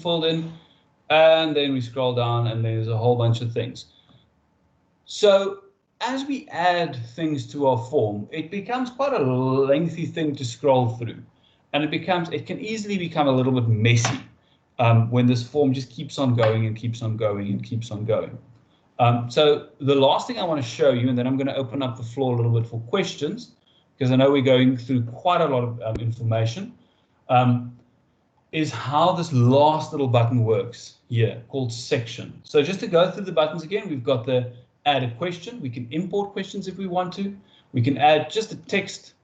filled in, and then we scroll down and there's a whole bunch of things. So as we add things to our form, it becomes quite a lengthy thing to scroll through, and it can easily become a little bit messy when this form just keeps on going and keeps on going and keeps on going. So the last thing I want to show you, and then I'm going to open up the floor a little bit for questions, because I know we're going through quite a lot of information, is how this last little button works here, called section. So just to go through the buttons again, we've got the add a question. We can import questions if we want to. We can add just a text,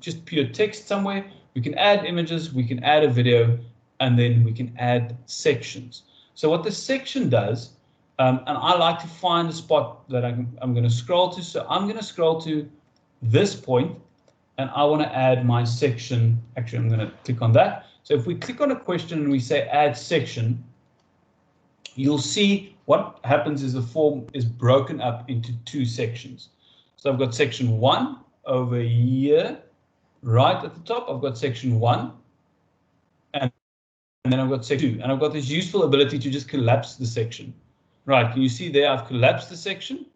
just pure text somewhere. We can add images, we can add a video, and then we can add sections. So what the section does, and I like to find a spot that I'm going to scroll to. So I'm going to scroll to this point, and I want to add my section. Actually, I'm going to click on that. So if we click on a question and we say add section, you'll see what happens is the form is broken up into two sections. So I've got section 1 over here, right at the top. I've got section 1, and then I've got section 2, and I've got this useful ability to just collapse the section. Right, can you see there I've collapsed the section?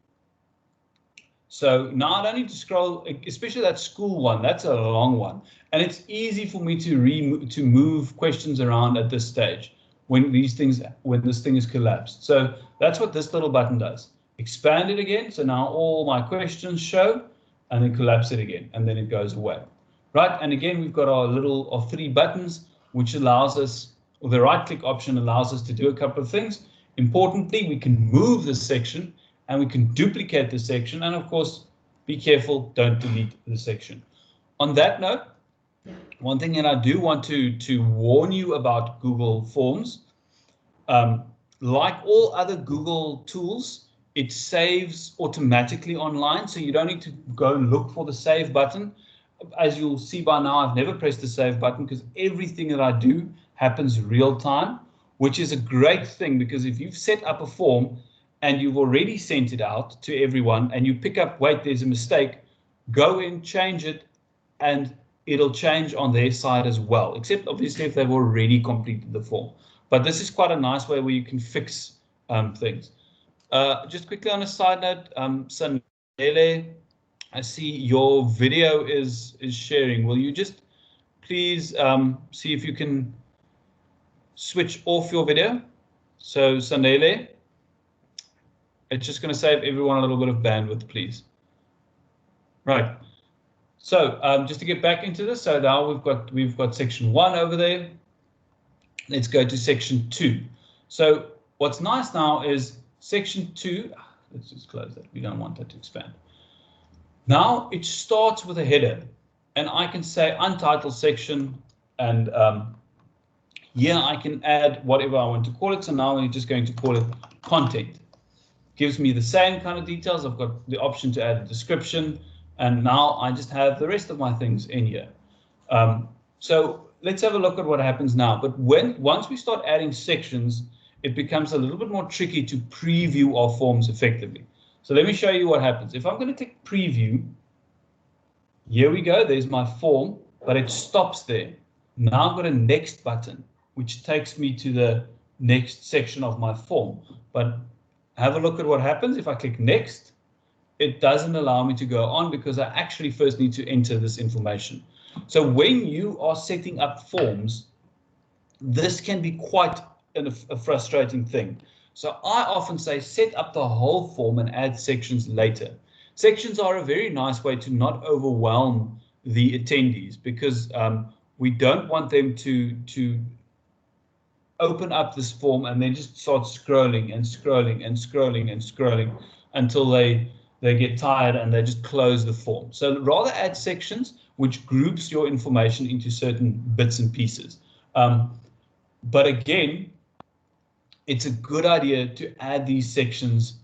So now I don't need to scroll, especially that school one, that's a long one. And it's easy for me to move questions around at this stage when this thing is collapsed. So that's what this little button does. Expand it again, so now all my questions show, and then collapse it again, and then it goes away. Right, and again we've got our 3 buttons, which allows us, or the right click option allows us to do a couple of things. Importantly, we can move this section and we can duplicate the section, and of course, be careful, don't delete the section. On that note, one thing that I do want to warn you about Google Forms, like all other Google tools, it saves automatically online, so you don't need to go and look for the save button. As you'll see by now, I've never pressed the save button because everything that I do happens real time, which is a great thing, because if you've set up a form and you've already sent it out to everyone and you pick up, wait, there's a mistake, go in, change it, and it'll change on their side as well, except obviously if they've already completed the form. But this is quite a nice way where you can fix things. Just quickly on a side note, Sanele, I see your video is sharing. Will you just please see if you can switch off your video? So Sanele, it's just going to save everyone a little bit of bandwidth, please. Right. So just to get back into this, so now we've got section 1 over there. Let's go to section 2. So what's nice now is section 2. Let's just close that. We don't want that to expand. Now it starts with a header, and I can say untitled section, and here I can add whatever I want to call it. So now we're just going to call it content. Gives me the same kind of details. I've got the option to add a description, and now I just have the rest of my things in here. So let's have a look at what happens now. But once we start adding sections, it becomes a little bit more tricky to preview our forms effectively. So let me show you what happens. If I'm going to click preview, here we go, there's my form, but it stops there. Now I've got a next button, which takes me to the next section of my form. But have a look at what happens. If I click next, it doesn't allow me to go on because I actually first need to enter this information. So when you are setting up forms, this can be quite a frustrating thing. So I often say set up the whole form and add sections later. Sections are a very nice way to not overwhelm the attendees, because we don't want them to open up this form and then just start scrolling and scrolling and scrolling and scrolling until they get tired and they just close the form. So rather add sections which groups your information into certain bits and pieces. But again, it's a good idea to add these sections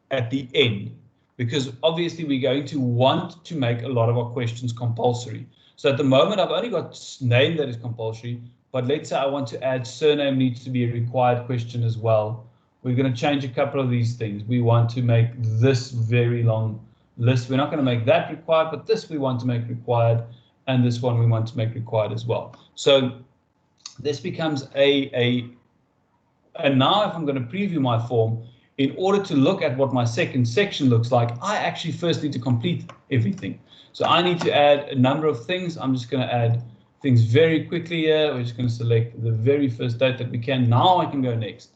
at the end, because obviously we're going to want to make a lot of our questions compulsory. So at the moment, I've only got name that is compulsory, but let's say I want to add surname needs to be a required question as well. We're going to change a couple of these things. We want to make this very long list. We're not going to make that required, but this we want to make required, and this one we want to make required as well. So this becomes a And now if I'm going to preview my form, in order to look at what my second section looks like, I actually first need to complete everything. So I need to add a number of things. I'm just going to add things very quickly here. We're just going to select the very first date that we can. Now I can go next.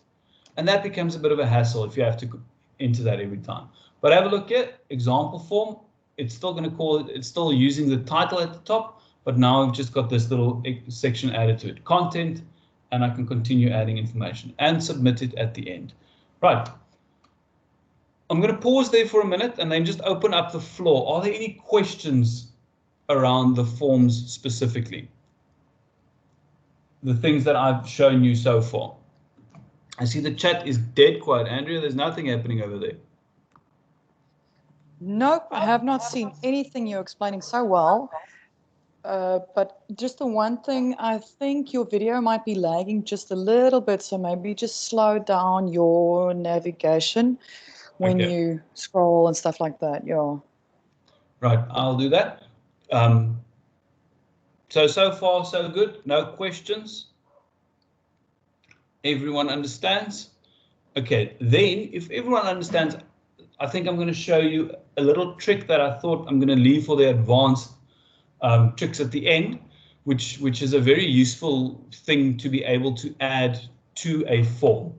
And that becomes a bit of a hassle if you have to enter that every time. But have a look here, example form. It's still going to call it, it's still using the title at the top, but now we've just got this little section added to it, content, and I can continue adding information and submit it at the end. Right. I'm going to pause there for a minute and then just open up the floor. Are there any questions around the forms specifically? The things that I've shown you so far. I see the chat is dead quiet. Andrea, there's nothing happening over there. Nope, I have not seen anything you're explaining so well. But just the one thing, I think your video might be lagging just a little bit, so maybe just slow down your navigation when you scroll and stuff like that. Yeah. Right, I'll do that. So far, so good. No questions. Everyone understands? Okay, then if everyone understands, I think I'm going to show you a little trick that I thought I'm going to leave for the advanced tricks at the end, which is a very useful thing to be able to add to a form.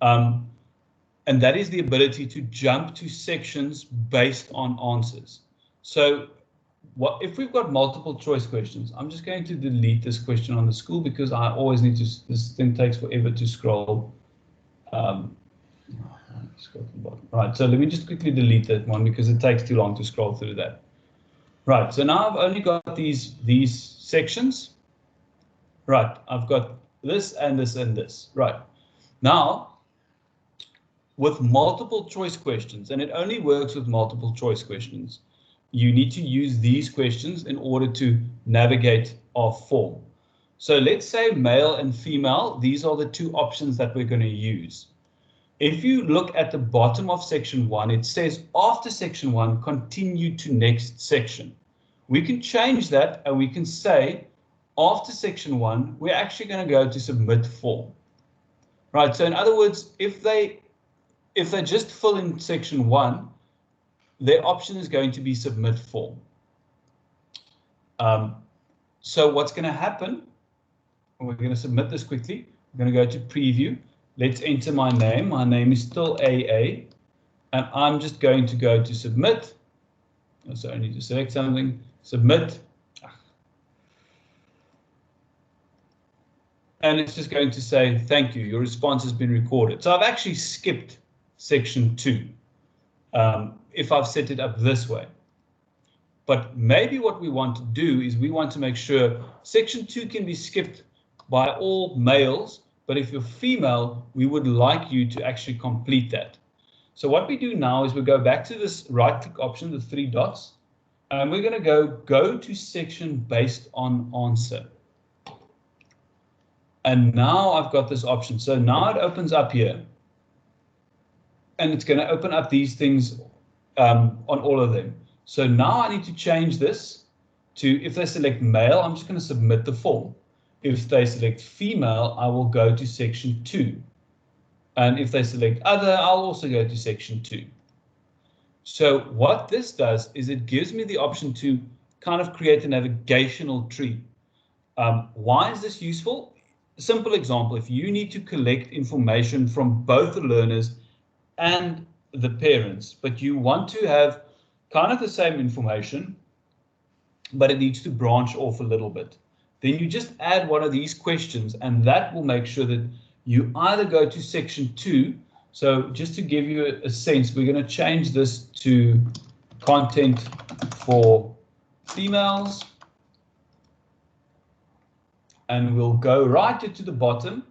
And that is the ability to jump to sections based on answers. So if we've got multiple choice questions, I'm just going to delete this question on the school because I always need to, this thing takes forever to scroll. Scroll to the bottom. Right, so let me just quickly delete that one because it takes too long to scroll through that. Right, so now I've only got these sections. Right, I've got this and this and this. Right, now with multiple choice questions, and it only works with multiple choice questions, you need to use these questions in order to navigate our form. So let's say male and female, these are the two options that we're going to use. If you look at the bottom of section 1, it says after section 1, continue to next section. We can change that and we can say after section 1, we're actually going to go to submit form. Right, so in other words, if they just fill in section 1, their option is going to be submit form. So what's going to happen, we're going to submit this quickly. We're going to go to preview. Let's enter my name. My name is still AA. And I'm just going to go to submit. So I need to select something, submit. And it's just going to say, thank you, your response has been recorded. So I've actually skipped section 2 if I've set it up this way. But maybe what we want to do is we want to make sure section 2 can be skipped by all males, but if you're female, we would like you to actually complete that. So what we do now is we go back to this right-click option, the 3 dots, and we're going to go to section based on answer. And now I've got this option. So now it opens up here. And it's going to open up these things on all of them. So now I need to change this to, if they select male, I'm just going to submit the form. If they select female, I will go to section 2. And if they select other, I'll also go to section 2. So what this does is it gives me the option to kind of create a navigational tree. Why is this useful? A simple example, if you need to collect information from both the learners and the parents, but you want to have kind of the same information, but it needs to branch off a little bit, then you just add one of these questions, and that will make sure that you either go to section 2. So just to give you a sense, we're going to change this to content for females. And we'll go right to the bottom,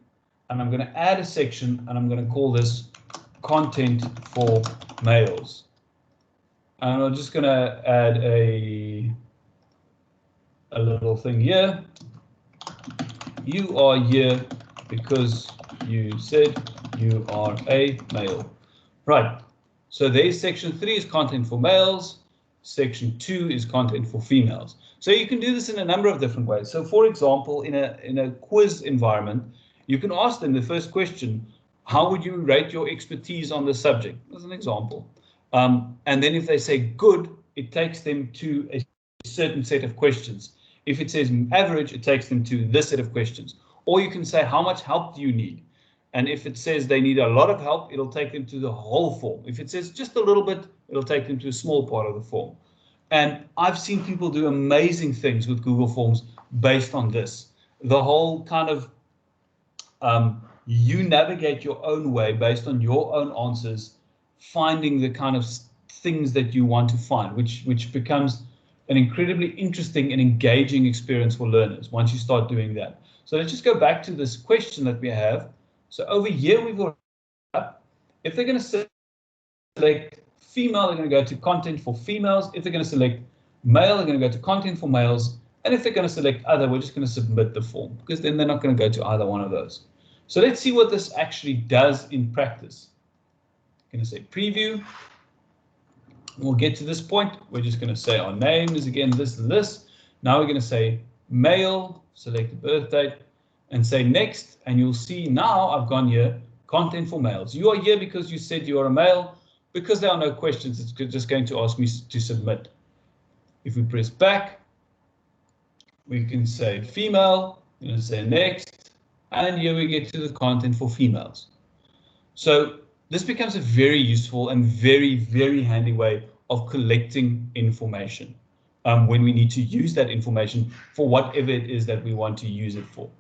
and I'm going to add a section, and I'm going to call this content for males. And I'm just going to add a little thing here. You are here because you said you are a male. Right. So there's section 3 is content for males. Section 2 is content for females. So you can do this in a number of different ways. So for example, in a quiz environment, you can ask them the first question, how would you rate your expertise on the subject, as an example. And then if they say good, it takes them to a certain set of questions. If it says average, it takes them to this set of questions. Or you can say, how much help do you need? And if it says they need a lot of help, it'll take them to the whole form. If it says just a little bit, it'll take them to a small part of the form. And I've seen people do amazing things with Google Forms based on this. The whole kind of you navigate your own way based on your own answers, finding the kind of things that you want to find, which becomes an incredibly interesting and engaging experience for learners once you start doing that. So let's just go back to this question that we have. So over here, we've got, if they're going to select female, they're going to go to content for females. If they're going to select male, they're going to go to content for males. And if they're going to select other, we're just going to submit the form, because then they're not going to go to either one of those. So let's see what this actually does in practice. I'm going to say preview. We'll get to this point. We're just going to say our name is again this and this. Now we're going to say male, select the birth date, and say next. And you'll see now I've gone here, content for males. You are here because you said you are a male. Because there are no questions, it's just going to ask me to submit. If we press back, we can say female, we're going to say next, and here we get to the content for females. So this becomes a very useful and very, very handy way of collecting information when we need to use that information for whatever it is that we want to use it for.